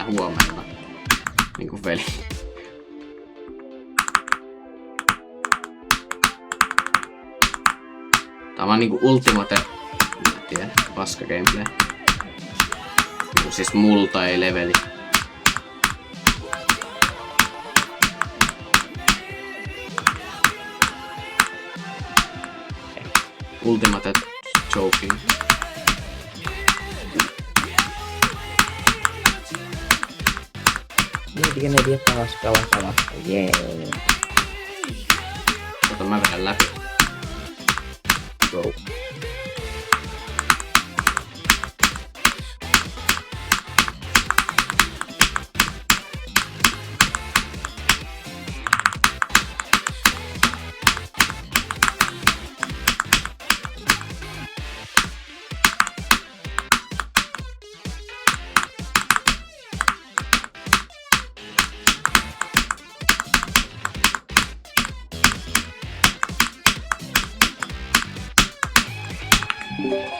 huomenna. Niinku veli. Tää on niinku ultimate, en tiedä, paska gameplay. Niinku siis multa ei leveli. Ultimate joking. Neljä taas. Jee. Ota mä vedän läpi. Go.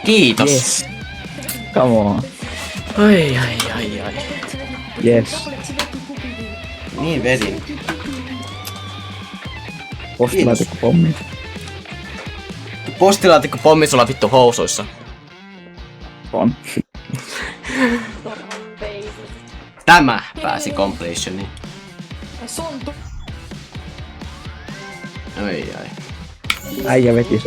Kiitos. Yes. Come on. Ai. Yes. Niin vedin. Postilaatikko pommi. Postilaatikko pommi sulla vittu housuissa. On. Tämä pääsi completioniin. Ai. Äijä veti